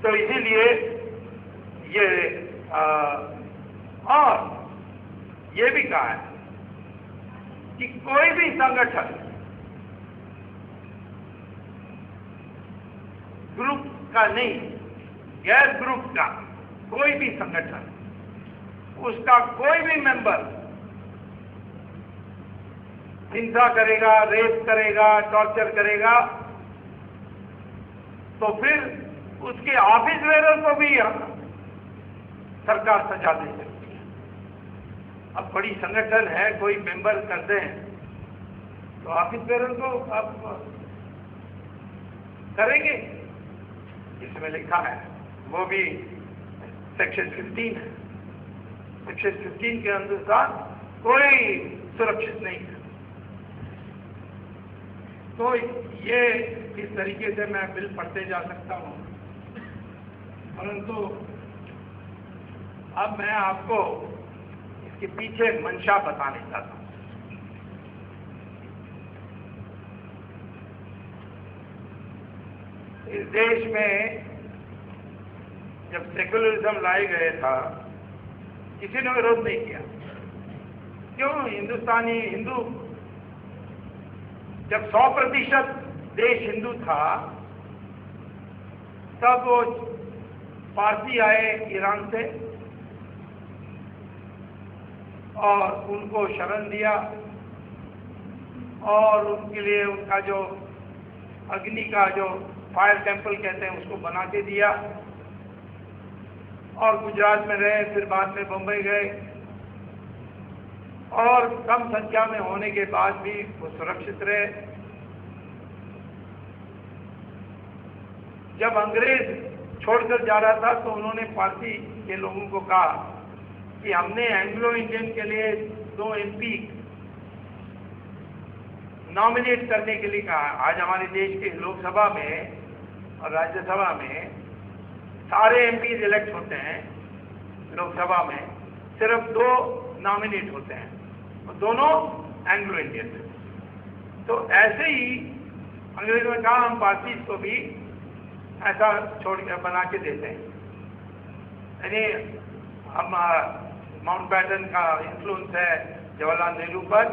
तो इसीलिए ये और ये भी कहा है कि कोई भी संगठन ग्रुप का नहीं, गैर ग्रुप का कोई भी संगठन, उसका कोई भी मेंबर हिंसा करेगा, रेप करेगा, टॉर्चर करेगा, तो फिर उसके ऑफिस वेयर को भी सरकार सजा दे सकती है। अब बड़ी संगठन है, कोई मेंबर करते हैं तो ऑफिस वेयर को आप करेंगे, इसमें लिखा है, वो भी सेक्शन 15 है। सेक्शन 15 के अनुसार कोई सुरक्षित नहीं है। तो ये इस तरीके से मैं बिल पढ़ते जा सकता हूं, परंतु अब मैं आपको इसके पीछे मंशा बताने चाहता हूं। इस देश में जब सेकुलरिज्म लाए गए था, किसी ने विरोध नहीं किया। क्यों? हिंदुस्तानी हिंदू, जब 100% देश हिंदू था, तब वो पारसी आए ईरान से और उनको शरण दिया और उनके लिए उनका जो अग्नि का जो फायर टेम्पल कहते हैं उसको बना के दिया और गुजरात में रहे, फिर बाद में बंबई गए और कम संख्या में होने के बाद भी वो सुरक्षित रहे। जब अंग्रेज छोड़कर जा रहा था तो उन्होंने पारसी के लोगों को कहा कि हमने एंग्लो इंडियन के लिए 2 MP नॉमिनेट करने के लिए कहा। आज हमारे देश के लोकसभा में और राज्यसभा में सारे MPs इलेक्ट होते हैं, लोकसभा में सिर्फ 2 नॉमिनेट होते हैं और दोनों एंग्लो इंडियन हैं। तो ऐसे ही अंग्रेजों ने कहा हम पारसी को भी ऐसा छोड़ के बना के देते हैं। यानी हम माउंटबैटन का इन्फ्लुएंस है जवाहरलाल नेहरू पर,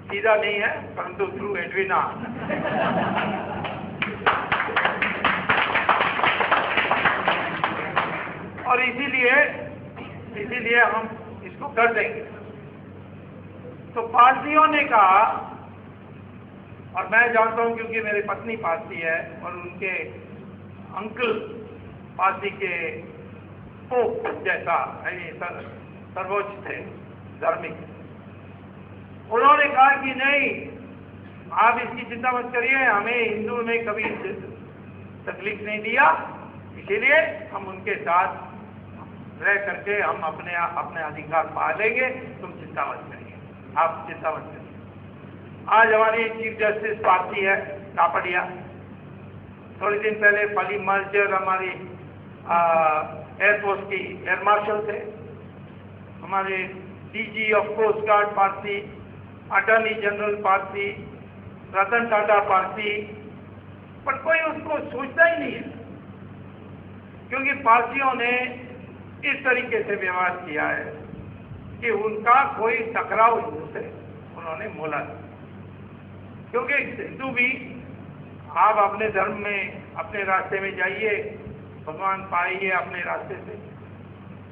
सीधा नहीं है परंतु थ्रू एडविना। और इसीलिए हम इसको कर देंगे। तो पारसियों ने कहा, और मैं जानता हूं क्योंकि मेरी पत्नी पारसी है और उनके अंकल पारसी के पोप जैसा सर्वोच्च थे, धार्मिक। उन्होंने कहा कि नहीं, आप इसकी चिंता मत करिए, हमें हिंदू ने कभी तकलीफ नहीं दिया, इसीलिए हम उनके साथ रह करके हम अपने अधिकार पा लेंगे, तुम चिंता मत करिए, आप चिंता मत करिए। आज हमारी चीफ जस्टिस पारसी है, कापड़िया। थोड़े दिन पहले फली मर्जर हमारी एयरफोर्स की एयर मार्शल थे, हमारे DG of coast guard Parsi, attorney general Parsi, Ratan Tata Parsi, पर कोई उसको सोचता ही नहीं है, क्योंकि पारसियों ने इस तरीके से व्यवहार किया है कि उनका कोई टकराव हिंदू से उन्होंने मोला नहीं। क्योंकि हिंदू भी, आप अपने धर्म में अपने रास्ते में जाइए, भगवान पाइए अपने रास्ते से,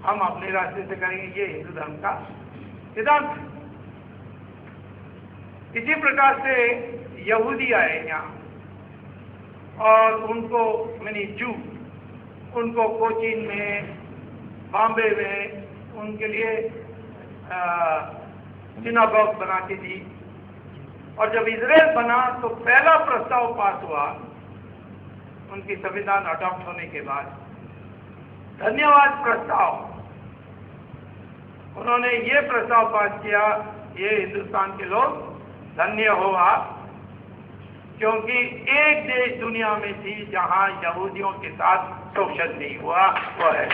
हम अपने रास्ते से करेंगे, ये हिंदू धर्म का सिद्धांत है। इसी प्रकार से यहूदी आए यहाँ और उनको मैंने जू, उनको कोचीन में, बॉम्बे में उनके लिए सिनागॉग बना के दी। और जब इजराइल बना तो पहला प्रस्ताव पास हुआ उनकी संविधान अडॉप्ट होने के बाद, धन्यवाद प्रस्ताव। उन्होंने ये प्रस्ताव पास किया, ये हिंदुस्तान के लोग धन्य हो आप, क्योंकि एक देश दुनिया में थी जहां यहूदियों के साथ शोषण नहीं हुआ, वो है।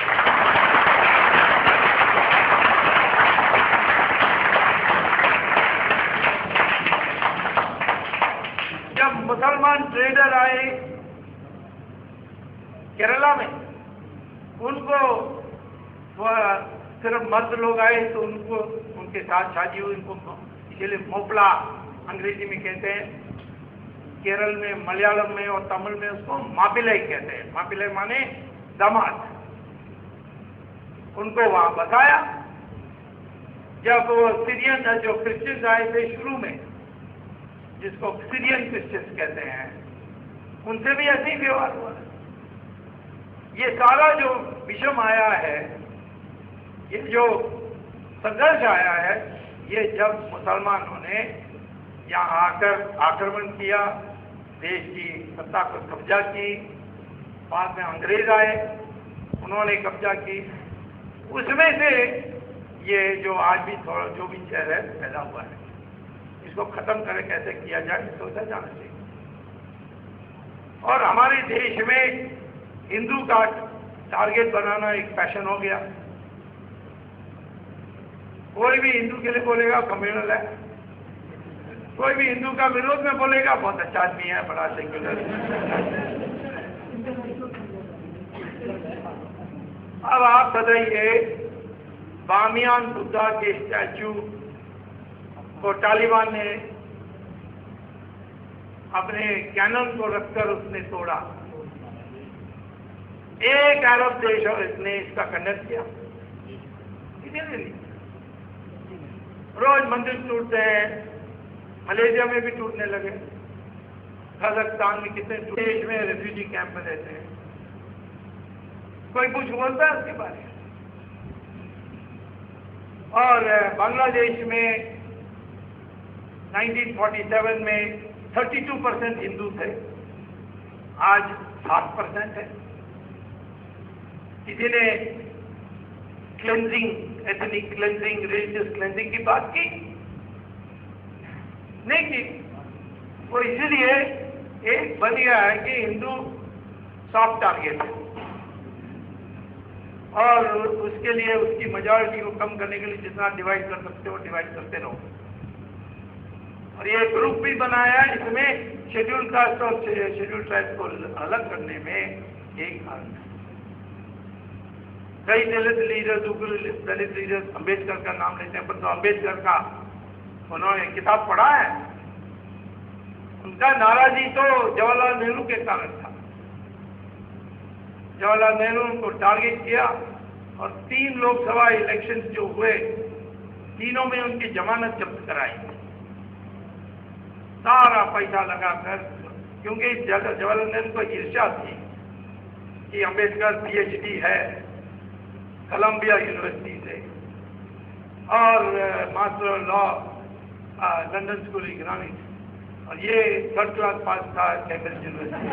जब मुसलमान ट्रेडर आए केरला में उनको सिर्फ मर्द लोग आए तो उनको उनके साथ शादी हुई, उनको इसलिए मोपला अंग्रेजी में कहते हैं, केरल में, मलयालम में और तमिल में उसको मापिलाई कहते हैं। मापिलाई माने दामाद। उनको वहां बताया। जब वो सीरियन जो क्रिश्चियंस आए थे शुरू में, जिसको सीरियन क्रिश्चियंस कहते हैं, उनसे भी ऐसे ही व्यवहार हुआ। ये सारा जो विषम आया है, ये जो संघर्ष आया है, ये जब मुसलमानों ने यहाँ आकर आक्रमण किया, देश की सत्ता को कब्जा की, बाद में अंग्रेज आए, उन्होंने कब्जा की, उसमें से ये जो आज भी थोड़ा जो भी चेहरा है पैदा हुआ है। इसको खत्म करें, कैसे किया जाए, सोचा जाना चाहिए। और हमारे देश में हिंदू का टारगेट बनाना एक पैशन हो गया। कोई भी हिंदू के लिए बोलेगा कम्युनल है, कोई भी हिंदू का विरोध में बोलेगा बहुत अच्छा आदमी है, बड़ा सेक्युलर। अब आप बताइए, बामियान बुद्धा के स्टैचू को तालिबान ने अपने कैनन को रखकर उसने तोड़ा। एक अरब देश ने इसका खंडन किया। रोज मंदिर टूटते हैं, मलेशिया में भी टूटने लगे, कजाकिस्तान में कितने देश में रेफ्यूजी कैंप में रहते हैं, कोई कुछ बोलता है उसके बारे में। और बांग्लादेश में 1947 में 32% हिंदू थे, आज 7% है। किसी ने cleansing, ethnic cleansing, religious cleansing की बात की? नहीं की। वो इसीलिए एक बन गया है कि हिंदू सॉफ्ट टारगेट है, और उसके लिए उसकी मेजॉरिटी को कम करने के लिए जितना डिवाइड कर सकते हो डिवाइड करते रहो। और ये ग्रुप भी बनाया, इसमें शेड्यूल कास्ट और शेड्यूल ट्राइब को अलग करने में एक कारण है। कई दलित लीडर्स, दलित लीडर्स अम्बेडकर का नाम लेते हैं, पर तो अम्बेडकर का उन्होंने किताब पढ़ा है। उनका नाराजी तो जवाहरलाल नेहरू के कारण था। जवाहरलाल नेहरू उनको टारगेट किया और 3 लोकसभा इलेक्शंस जो हुए, तीनों में उनकी जमानत जब्त कराई, सारा पैसा लगाकर। क्योंकि जवाहरलाल नेहरू को ईर्ष्या थी कि अम्बेडकर PhD है कोलंबिया यूनिवर्सिटी से, और master of law London school economics, और ये 3rd क्लास पास था कैम्ब्रिज यूनिवर्सिटी।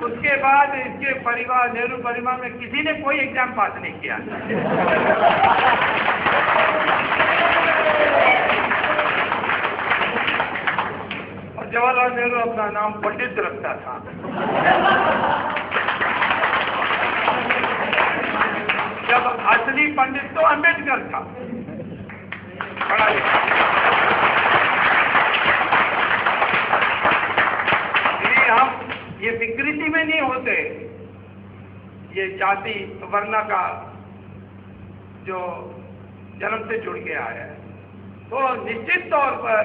उसके बाद इसके परिवार, नेहरू परिवार में किसी ने कोई एग्जाम पास नहीं किया। और जवाहरलाल नेहरू अपना नाम पंडित रखता था। जब असली पंडित तो अम्बेडकर था। बड़ा हम ये विकृति में नहीं होते, ये जाति वर्ण का जो जन्म से जुड़ के आया है, तो निश्चित तौर पर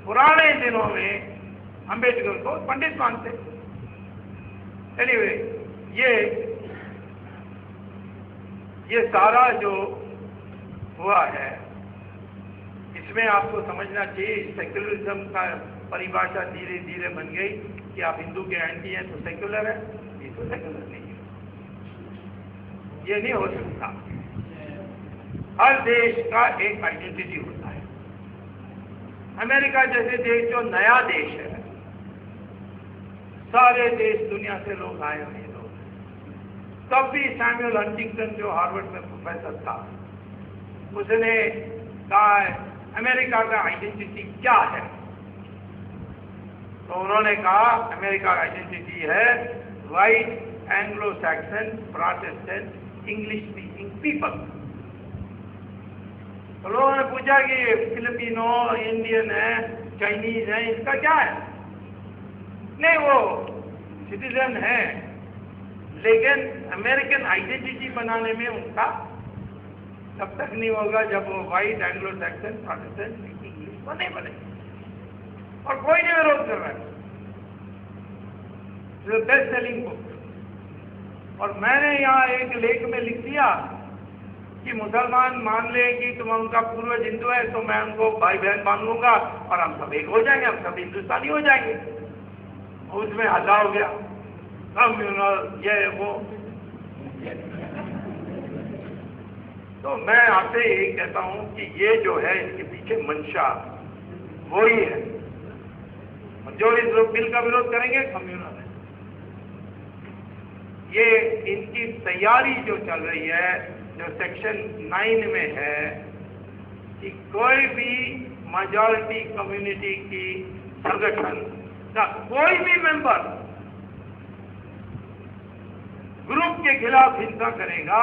पुराने दिनों में अम्बेडकर को पंडित मानते। एनीवे, ये सारा जो हुआ है, इसमें आपको समझना चाहिए सेक्युलरिज्म का परिभाषा धीरे धीरे बन गई कि आप हिंदू के एंटी हैं तो सेक्युलर है, ये तो सेक्युलर नहीं है। ये नहीं हो सकता। हर देश का एक आइडेंटिटी होता है। अमेरिका जैसे देश जो नया देश है, सारे देश दुनिया से लोग आए हुए लोग। तब भी सैमुअल हंटिंगटन जो हार्वर्ड में प्रोफेसर था, उसने कहा अमेरिका का आइडेंटिटी क्या है? तो उन्होंने कहा अमेरिका का आइडेंटिटी है white Anglo Saxon Protestant English speaking people. तो लोगों ने पूछा कि फिलिपिनो, इंडियन है, चाइनीज है, इसका क्या है? नहीं, वो सिटीजन है, लेकिन अमेरिकन आइडेंटिटी बनाने में उनका तब तक नहीं होगा जब वो white Anglo Saxon Protestant English को नहीं बने। और कोई नहीं विरोध कर रहा है। Best selling book. और मैंने यहाँ एक लेख में लिख दिया कि मुसलमान मान ले कि तुम उनका पूर्वज हिंदू है तो मैं उनको भाई बहन मान लूंगा और हम सब एक हो जाएंगे, हम सब हिंदुस्तानी हो जाएंगे। उसमें हल्ला हो गया, कम्युनल ये वो। तो मैं आपसे यही कहता हूं कि ये जो है इसके पीछे मंशा वही है। जो इस लोग बिल का विरोध करेंगे कम्युनल है। ये इनकी तैयारी जो चल रही है, जो सेक्शन 9 में है कि कोई भी मेजॉरिटी कम्युनिटी की संगठन का कोई भी मेंबर ग्रुप के खिलाफ हिंसा करेगा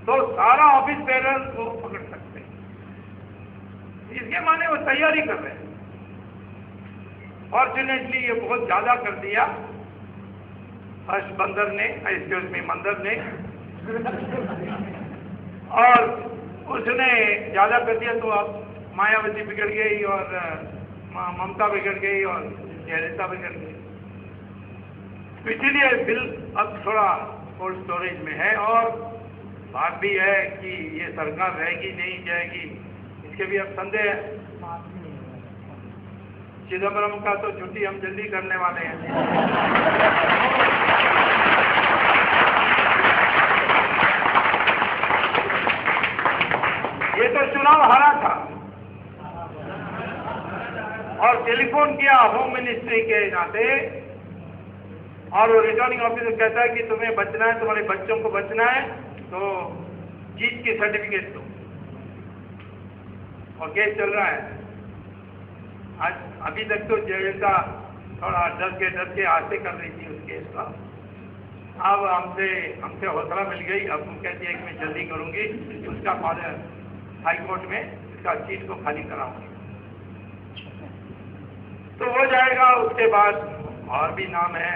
तो सारा ऑफिस बेरर को पकड़ सकते हैं। इसके माने वो तैयारी कर रहे हैं। फॉर्चुनेटली ये बहुत ज्यादा कर दिया हर्ष बंदर ने, एक्सक्यूज मी मंदर ने, और उसने ज्यादा कर दिया तो अब मायावती बिगड़ गई और ममता बिगड़ गई और जयललिता बिगड़ गई। तो इसीलिए बिल अब थोड़ा कोल्ड स्टोरेज में है। और बात भी है कि ये सरकार रहेगी नहीं जाएगी, इसके भी अब संदेह है। चिदम्बरम का तो छुट्टी हम जल्दी करने वाले हैं। ये तो चुनाव हारा था और टेलीफोन किया होम मिनिस्ट्री के नाते, और वो रिटर्निंग ऑफिसर कहता है कि तुम्हें बचना है, तुम्हारे बच्चों को बचना है तो जीत की सर्टिफिकेट दो। और केस चल रहा है। आज अभी तक तो जयललिता थोड़ा डर के आस्ते कर रही थी उस केस का। अब हमसे हौसला मिल गई। अब वो कहती है कि मैं जल्दी करूंगी, उसका फादर हाई कोर्ट में इसका सीट को खाली कराऊंगी तो हो जाएगा। उसके बाद और भी नाम है।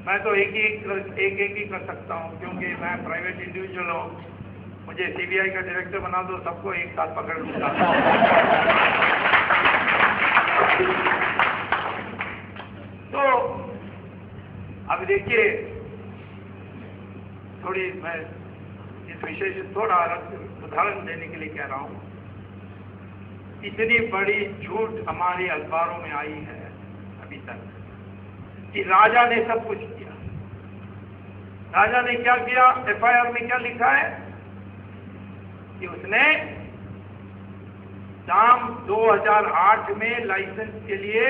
मैं तो एक ही कर सकता हूँ क्योंकि मैं प्राइवेट इंडिविजुअल हूँ। मुझे सीबीआई का डायरेक्टर बना दो, सबको एक साथ पकड़ लूंगा। तो अब देखिए, थोड़ी मैं इस विषय से थोड़ा उदाहरण देने के लिए कह रहा हूँ। इतनी बड़ी झूठ हमारे अखबारों में आई है अभी तक कि राजा ने सब कुछ किया। राजा ने क्या किया? एफआईआर में क्या लिखा है कि उसने दाम 2008 में लाइसेंस के लिए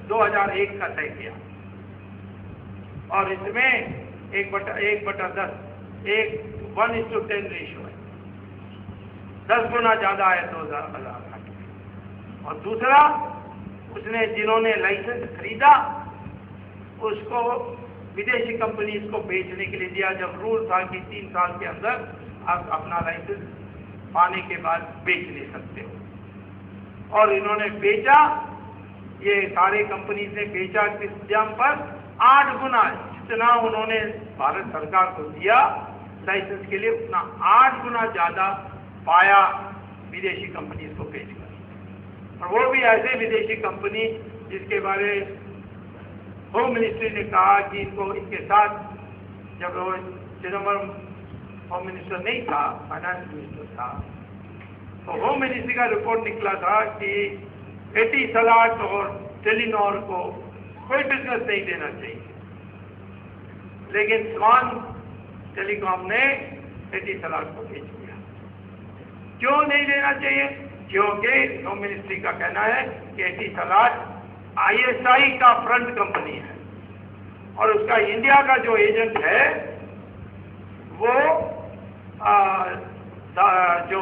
2001 का तय किया और इसमें 1/10 1:10 रेशियो है, 10 गुना ज्यादा है 2008। और दूसरा, उसने जिन्होंने लाइसेंस खरीदा उसको विदेशी कंपनी को बेचने के लिए दिया, जब रूल था कि 3 साल के अंदर आप अपना लाइसेंस पाने के बाद बेच नहीं सकते हो। और इन्होंने बेचा, ये सारे कंपनी ने बेचा किस दाम पर? 8 गुना जितना उन्होंने भारत सरकार को दिया लाइसेंस के लिए, उतना 8 गुना ज्यादा पाया विदेशी कंपनी को बेचकर। और वो भी ऐसे विदेशी कंपनी जिसके बारे होम मिनिस्ट्री ने कहा कि इनके साथ, जब वो चिदम्बरम होम मिनिस्टर नहीं था, फाइनेंस मिनिस्टर था, तो होम मिनिस्ट्री का रिपोर्ट निकला था कि एटिसलाट और टेलीनॉर को कोई बिजनेस नहीं देना चाहिए। लेकिन स्वान टेलीकॉम ने एटिसलाट को बेच दिया। क्यों नहीं देना चाहिए? क्योंकि होम मिनिस्ट्री का कहना है कि एटिसलाट ISI का फ्रंट कंपनी है और उसका इंडिया का जो एजेंट है वो जो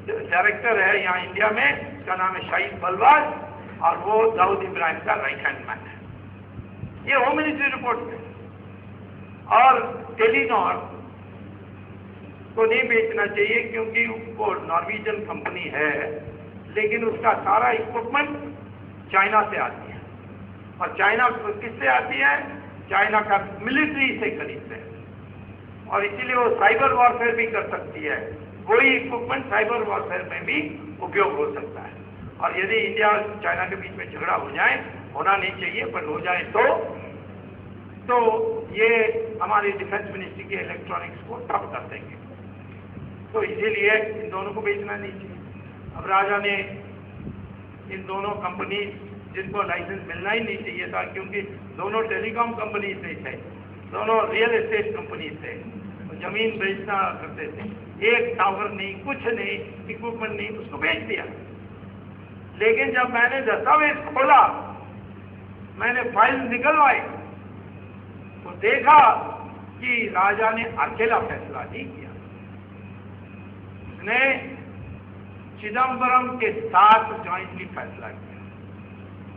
डायरेक्टर है यहाँ इंडिया में, उसका नाम है शाहिद बलवाज और वो दाऊद इब्राहिम का राइट हैंड मैन है। ये होम मिनिस्ट्री रिपोर्ट में। और टेलीनॉर उसको नहीं बेचना चाहिए, क्योंकि वो नॉर्वेजियन कंपनी है, लेकिन उसका सारा इक्विपमेंट चाइना से आती है। और चाइना किससे आती है? चाइना का मिलिट्री से खरीदते हैं, और इसीलिए वो साइबर वॉरफेयर भी कर सकती है। वही इक्विपमेंट साइबर वॉरफेयर में भी उपयोग हो सकता है। और यदि इंडिया और चाइना के बीच में झगड़ा हो जाए, होना नहीं चाहिए पर हो जाए तो ये हमारी डिफेंस मिनिस्ट्री के इलेक्ट्रॉनिक्स को ठप कर देंगे। तो इसीलिए इन दोनों को बेचना नहीं चाहिए। अब राजा ने इन दोनों कंपनी, जिनको लाइसेंस मिलना ही नहीं चाहिए था, क्योंकि दोनों टेलीकॉम कंपनी से थे, दोनों रियल एस्टेट कंपनी से, जमीन बेचना करते थे, एक टावर नहीं, कुछ नहीं, इक्विपमेंट नहीं, उसको बेच दिया। लेकिन जब मैंने दस्तावेज खोला, मैंने फाइल निकलवाई, तो देखा कि राजा ने अकेला फैसला नहीं किया। उसने चिदम्बरम के साथ ज्वाइंटली फैसला किया।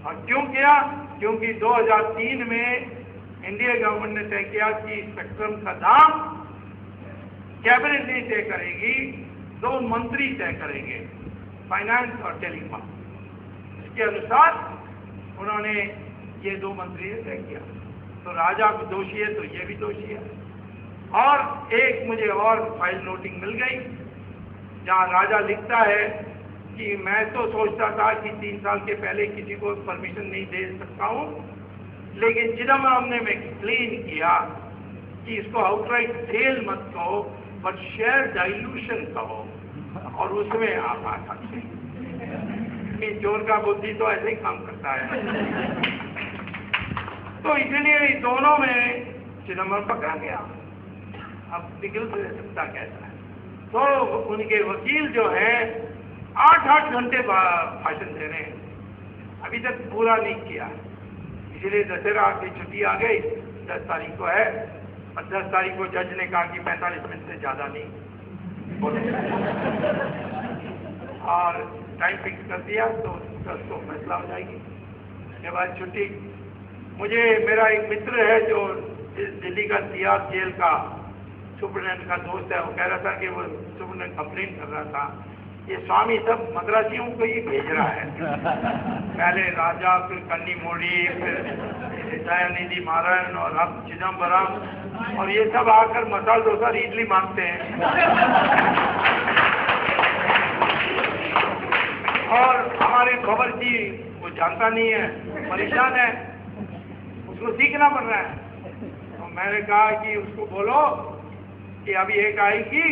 और क्यों किया? क्योंकि 2003 में इंडिया गवर्नमेंट ने तय किया कि स्पेक्ट्रम का दाम कैबिनेट नहीं तय करेगी, 2 मंत्री तय करेंगे, फाइनेंस और टेलीकॉम। इसके अनुसार उन्होंने ये 2 मंत्री ने तय किया। तो राजा को दोषी है तो ये भी दोषी है। और एक मुझे और फाइल नोटिंग मिल गई, जहाँ राजा लिखता है कि मैं तो सोचता था कि 3 साल के पहले किसी को परमिशन नहीं दे सकता हूँ, लेकिन चिदम्बरम ने एक्सप्लेन किया कि इसको आउटराइट सेल मत कहो, बट शेयर डाइल्यूशन कहो, और उसमें आप आ सकते हैं। चोर का बुद्धि तो ऐसे ही काम करता है। तो इसलिए दोनों में चिदम्बरम पकड़ा गया। अब निकल सकता कैसा है? तो उनके वकील जो है 8-8 घंटे भाषण दे रहे हैं, अभी तक पूरा नहीं किया। इसलिए दशहरा की छुट्टी आ गई, 10 तारीख को है, और 10 तारीख को जज ने कहा कि 45 मिनट से ज्यादा नहीं बोलो, और टाइम फिक्स कर दिया। तो 10 को फैसला हो जाएगी, उसके बाद छुट्टी। मुझे मेरा एक मित्र है जो दिल्ली का सीआर जेल का सुपरिटेंडेंट का दोस्त है, वो कह रहा था कि वो सुपरिटेंडेंट कंप्लेन कर रहा था, ये स्वामी सब मद्रासियों को ही भेज रहा है। पहले राजा, फिर कन्नी मोड़ी, फिर दयानिधि मारन, और अब चिदम्बरम, और ये सब आकर मसाला डोसा इडली मांगते हैं। और हमारे खबर जी वो जानता नहीं है, परेशान है, उसको सीखना पड़ रहा है। तो मैंने कहा कि उसको बोलो कि अभी एक आएगी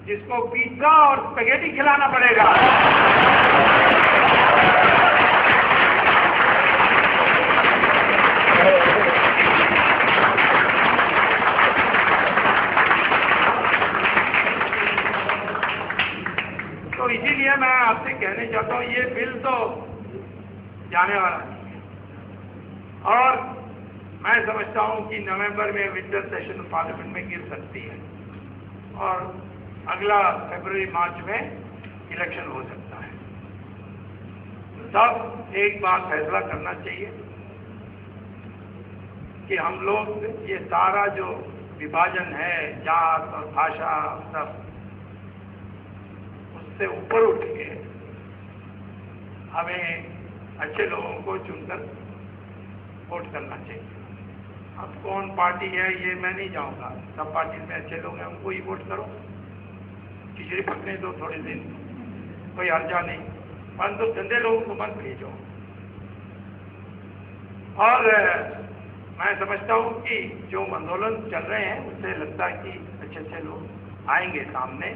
जिसको पिज्जा और स्पैगेटी खिलाना पड़ेगा। तो इसीलिए मैं आपसे कहने चाहता हूं, ये बिल तो जाने वाला नहीं है, और मैं समझता हूं कि नवंबर में विंटर सेशन पार्लियामेंट में गिर सकती है, और अगला फरवरी-मार्च में इलेक्शन हो सकता है। तब एक बार फैसला करना चाहिए कि हम लोग ये सारा जो विभाजन है, जात और भाषा, सब उससे ऊपर उठ के हमें अच्छे लोगों को चुनकर वोट करना चाहिए। अब कौन पार्टी है ये मैं नहीं जाऊंगा, सब पार्टी में अच्छे लोग हैं, उनको ही वोट करो। खिचड़ी पकने दो थोड़े दिन, कोई हर्जा नहीं, परंतु गंदे लोगों को मत भेजो। और मैं समझता हूँ कि जो आंदोलन चल रहे हैं उससे लगता है कि अच्छे अच्छे लोग आएंगे सामने,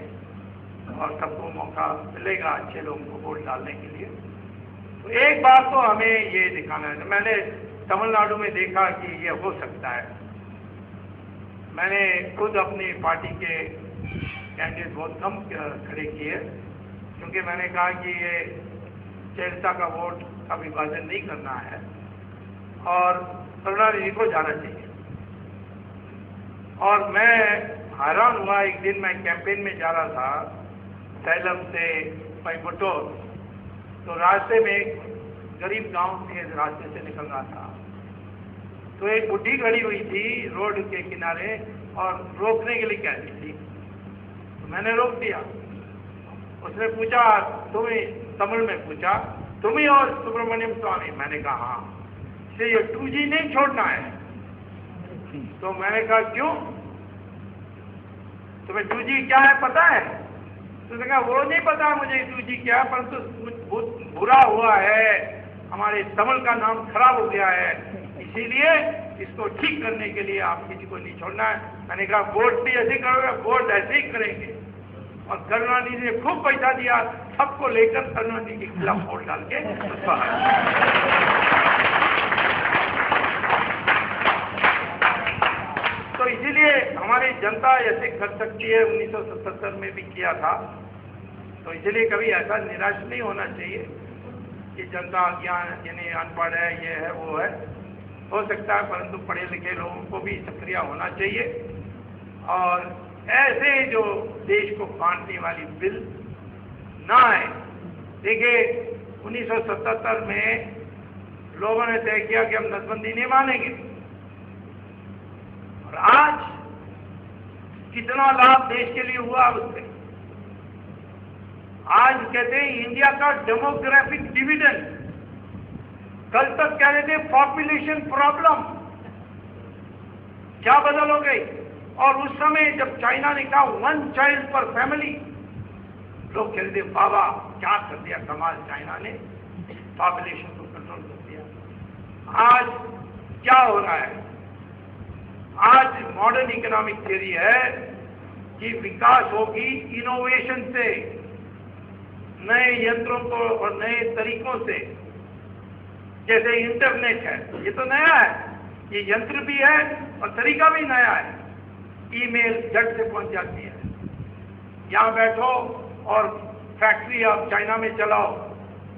और सबको मौका मिलेगा अच्छे लोगों को वोट डालने के लिए। तो एक बात तो हमें ये दिखाना है, मैंने तमिलनाडु में देखा कि ये हो सकता है। मैंने खुद अपनी पार्टी के कैंडिडेट बहुत कम खड़े किए, क्योंकि मैंने कहा कि ये चेरता का वोट का विभाजन नहीं करना है, और करुणानिधि को जाना चाहिए। और मैं हैरान हुआ, एक दिन मैं कैंपेन में जा रहा था सैलम से कोयम्बटूर, तो रास्ते में एक गरीब गांव के रास्ते से निकल रहा था, तो एक बुढ़ी खड़ी हुई थी रोड के किनारे और रोकने के लिए कह रही थी। मैंने रोक दिया। उसने पूछा, तुम्हें तमिल में पूछा, तुम्हें और सुब्रमण्यम स्वामी? मैंने कहा हाँ। इसे ये 2G नहीं छोड़ना है। तो मैंने कहा क्यों, तुम्हें 2G क्या है पता है? तो उसने कहा वो नहीं पता मुझे 2G क्या है, परंतु बहुत बुरा हुआ है, हमारे तमिल का नाम खराब हो गया है, इसीलिए इसको ठीक करने के लिए आप किसी को नहीं छोड़ना है। मैंने कहा वोट भी ऐसे करोगे? वोट ऐसे ही करेंगे। और करुणानिधि ने खूब पैसा दिया, सबको लेकर करुणानिधि के खिलाफ वोट डाल के तो इसीलिए हमारी जनता ऐसे कर सकती है, 1977 में भी किया था। तो इसलिए कभी ऐसा निराश नहीं होना चाहिए कि जनता अज्ञान यानी अनपढ़ है, ये है वो है, हो सकता है, परंतु पढ़े लिखे लोगों को भी सक्रिय होना चाहिए। और ऐसे जो देश को बांटने वाली बिल ना आए। देखिए 1977 में लोगों ने तय किया कि हम नसबंदी नहीं मानेंगे, और आज कितना लाभ देश के लिए हुआ उससे। आज कहते हैं इंडिया का डेमोग्राफिक डिविडेंड, कल तक कह रहे थे पॉपुलेशन प्रॉब्लम, क्या बदल हो गई। और उस समय जब चाइना ने कहा 1 चाइल्ड पर फैमिली, लोग कह रहे थे बाबा क्या कर दिया कमाल, चाइना ने पॉपुलेशन को कंट्रोल कर दिया। आज क्या हो रहा है? आज मॉडर्न इकोनॉमिक थियरी है कि विकास होगी इनोवेशन से, नए यंत्रों को और नए तरीकों से। जैसे इंटरनेट है, ये तो नया है, ये यंत्र भी है और तरीका भी नया है। ईमेल झट से पहुंच जाती है, यहां बैठो और फैक्ट्री आप चाइना में चलाओ,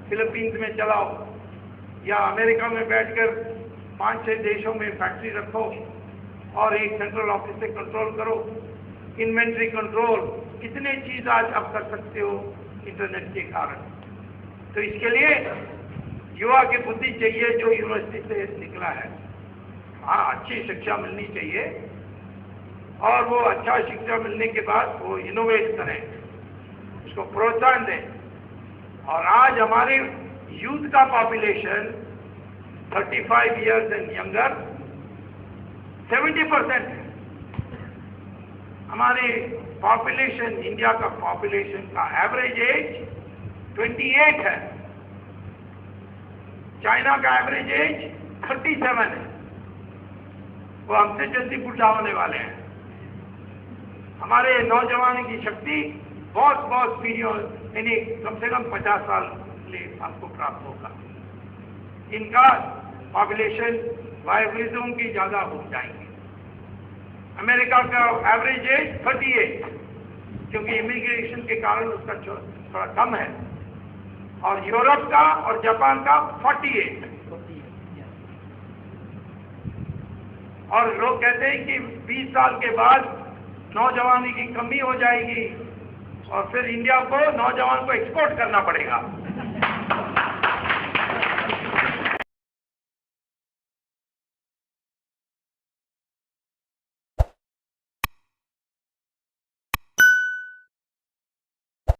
फिलीपींस में चलाओ, या अमेरिका में बैठकर 5-6 देशों में फैक्ट्री रखो और एक सेंट्रल ऑफिस से कंट्रोल करो। इन्वेंट्री कंट्रोल, कितने चीज आज आप कर सकते हो इंटरनेट के कारण। तो इसके लिए युवा की बुद्धि चाहिए जो यूनिवर्सिटी से निकला है। हाँ, अच्छी शिक्षा मिलनी चाहिए, और वो अच्छा शिक्षा मिलने के बाद वो इनोवेट करें, उसको प्रोत्साहन दें। और आज हमारे यूथ का पॉपुलेशन 35 इयर्स एंड यंगर 70% है। हमारे पॉपुलेशन, इंडिया का पॉपुलेशन का एवरेज एज 28 है, चाइना का एवरेज एज 37 है। वो हमसे जल्दी बुढ़ा होने वाले हैं। हमारे नौजवान की शक्ति बहुत पीढ़ियों यानी कम से कम 50 साल के लिए आपको प्राप्त होगा। इनका पॉपुलेशन वाइब्रिज्म की ज्यादा हो जाएंगे। अमेरिका का एवरेज एज 38, क्योंकि इमिग्रेशन के कारण उसका थोड़ा कम है, और यूरोप का और जापान का 48। और लोग कहते हैं कि 20 साल के बाद नौजवानी की कमी हो जाएगी और फिर इंडिया को नौजवान को एक्सपोर्ट करना पड़ेगा।